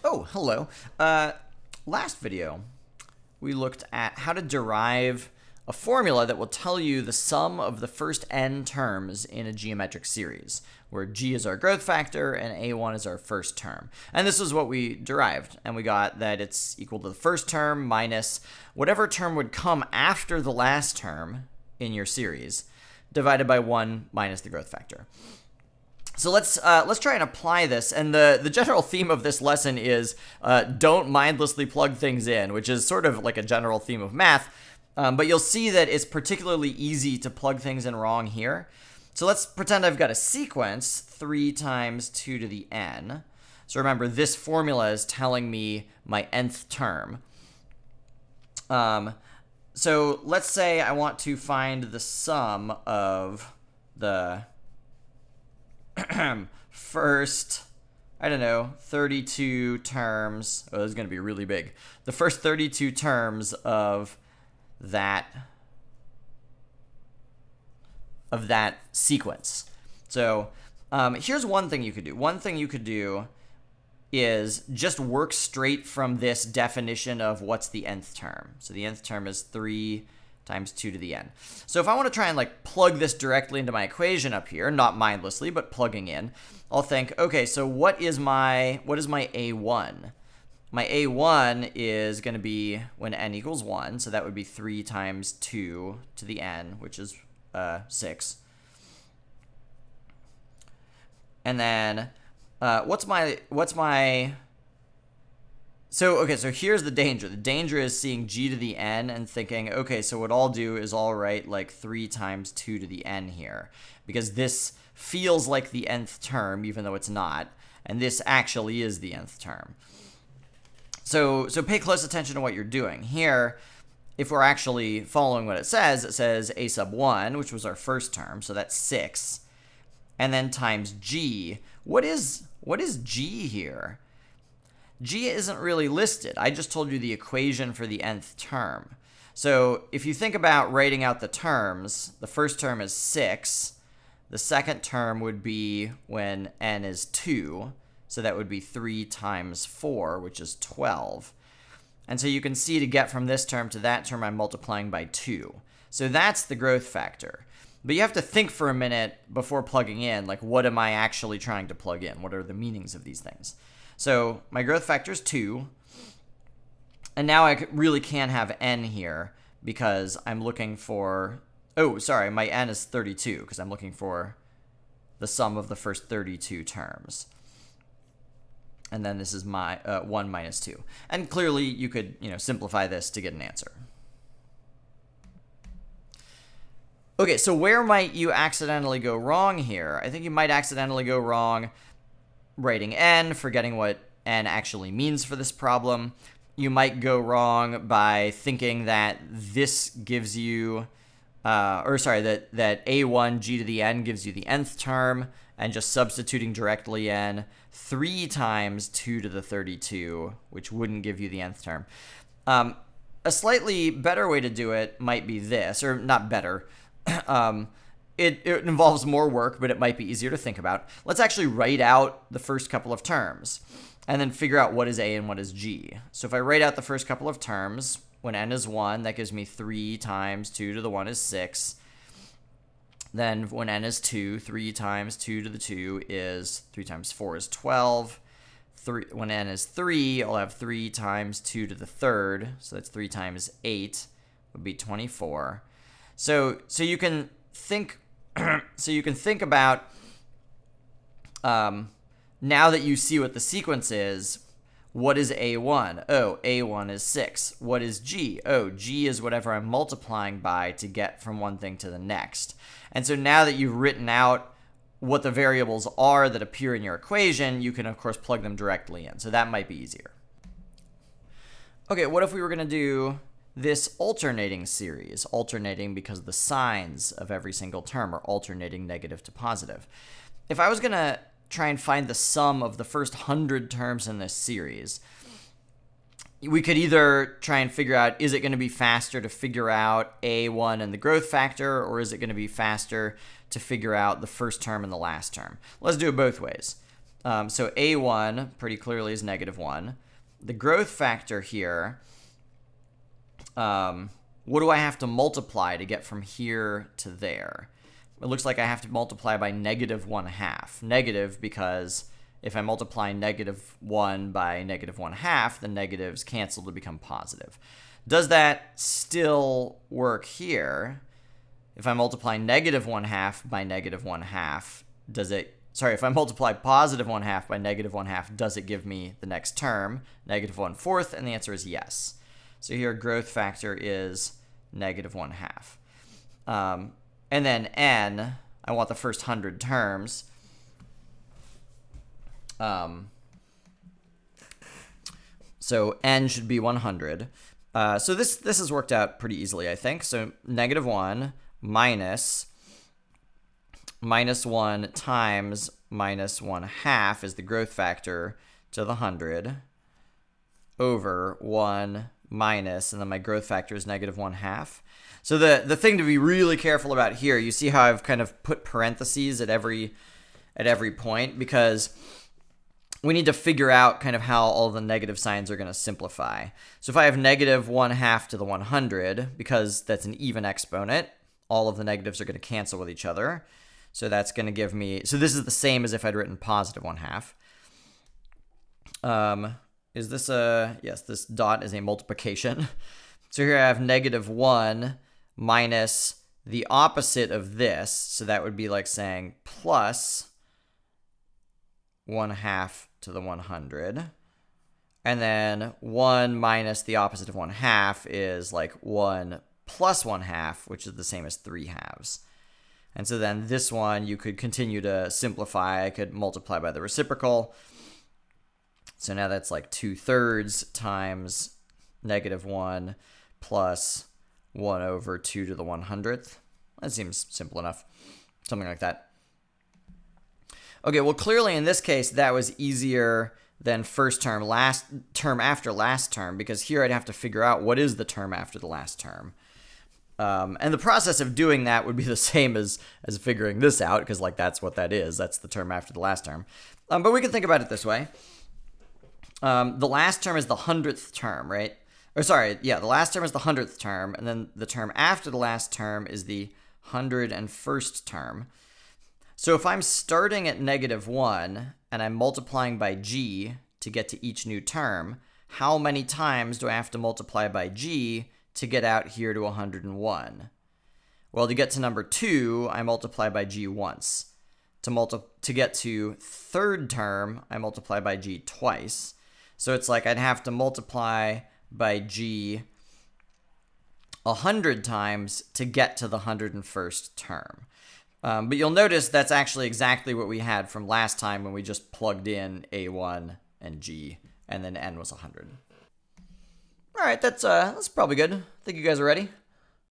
Oh, hello. Last video, we looked at how to derive a formula that will tell you the sum of the first n terms in a geometric series, where g is our growth factor and a1 is our first term. And this is what we derived, and we got that it's equal to the first term minus whatever term would come after the last term in your series, divided by 1 minus the growth factor. So let's try and apply this, and the general theme of this lesson is don't mindlessly plug things in, which is sort of like a general theme of math, but you'll see that it's particularly easy to plug things in wrong here. So let's pretend I've got a sequence, 3 times 2 to the n. So remember, this formula is telling me my nth term. So let's say I want to find the sum of the first, 32 terms. Oh, this is going to be really big. The first 32 terms of that sequence. So here's one thing you could do. One thing you could do is just work straight from this definition of what's the nth term. So the nth term is 3 times 2 to the n. So if I want to try and plug this directly into my equation up here, not mindlessly, but plugging in, I'll think, okay, so what is my a1? My a1 is going to be when n equals 1, so that would be 3 times 2 to the n, which is 6. And then So here's the danger. The danger is seeing g to the n and thinking, okay, so what I'll do is I'll write 3 times 2 to the n here, because this feels like the nth term, even though it's not, and this actually is the nth term. So pay close attention to what you're doing. Here, if we're actually following what it says a sub 1, which was our first term, so that's 6, and then times g. What is g here? G isn't really listed. I just told you the equation for the nth term. So if you think about writing out the terms, the first term is 6. The second term would be when n is 2. So that would be 3 times 4, which is 12. And so you can see to get from this term to that term, I'm multiplying by 2. So that's the growth factor. But you have to think for a minute before plugging in, what am I actually trying to plug in? What are the meanings of these things? So my growth factor is 2, and now I really can have n here because I'm looking for, my n is 32 because I'm looking for the sum of the first 32 terms. And then this is my 1 minus 2. And clearly you could simplify this to get an answer. Okay, so where might you accidentally go wrong here? I think you might accidentally go wrong writing n, forgetting what n actually means for this problem. You might go wrong by thinking that this gives you, that a1 g to the n gives you the nth term, and just substituting directly in 3 times 2 to the 32, which wouldn't give you the nth term. A slightly better way to do it might be this, or not better. It involves more work, but it might be easier to think about. Let's actually write out the first couple of terms and then figure out what is a and what is g. So if I write out the first couple of terms, when n is 1, that gives me 3 times 2 to the 1 is 6. Then when n is 2, 3 times 2 to the 2 is 3 times 4 is 12. When n is 3, I'll have 3 times 2 to the third, so that's 3 times 8 would be 24. So you can think about, now that you see what the sequence is, what is a1? Oh, a1 is 6. What is g? Oh, g is whatever I'm multiplying by to get from one thing to the next. And so now that you've written out what the variables are that appear in your equation, you can of course plug them directly in. So that might be easier. Okay, what if we were going to do this alternating series, alternating because the signs of every single term are alternating negative to positive. If I was going to try and find the sum of the first 100 terms in this series, we could either try and figure out, is it going to be faster to figure out a1 and the growth factor, or is it going to be faster to figure out the first term and the last term? Let's do it both ways. So a1 pretty clearly is -1. The growth factor here, what do I have to multiply to get from here to there? It looks like I have to multiply by -1/2. Negative because if I multiply -1 by -1/2, the negatives cancel to become positive. Does that still work here? If I multiply -1/2 by -1/2, does it... Sorry, if I multiply +1/2 by -1/2, does it give me the next term, -1/4? And the answer is yes. So here growth factor is -1/2. And then n, I want the first 100 terms. So n should be 100. So this has worked out pretty easily, I think. So -1 minus -1 times -1/2 is the growth factor to the 100 over 1 minus, and then my growth factor is -1/2. So the thing to be really careful about here, you see how I've kind of put parentheses at every point, because we need to figure out kind of how all the negative signs are going to simplify. So if I have -1/2 to the 100, because that's an even exponent, all of the negatives are going to cancel with each other. So that's going to give me... So this is the same as if I'd written +1/2. Is this a... Yes, this dot is a multiplication. So here I have -1 minus the opposite of this. So that would be like saying plus 1/2 to the 100. And then 1 minus the opposite of 1/2 is like 1 plus 1/2, which is the same as 3/2. And so then this one, you could continue to simplify. I could multiply by the reciprocal. So now that's like 2/3 times -1 plus 1 over 2 to the 100th. That seems simple enough. Something like that. Okay, well, clearly in this case, that was easier than first term, last term after last term, because here I'd have to figure out what is the term after the last term. And the process of doing that would be the same as figuring this out, because like that's what that is. That's the term after the last term. But we can think about it this way. The last term is the 100th term, right? Or sorry, yeah, the last term is the 100th term, and then the term after the last term is the 101st term. So if I'm starting at -1 and I'm multiplying by g to get to each new term, how many times do I have to multiply by g to get out here to 101? Well, to get to number 2, I multiply by g once. To get to third term, I multiply by g twice. So it's like I'd have to multiply by g 100 times to get to the 101st term. But you'll notice that's actually exactly what we had from last time when we just plugged in a1 and g, and then n was 100. All right, that's probably good. I think you guys are ready.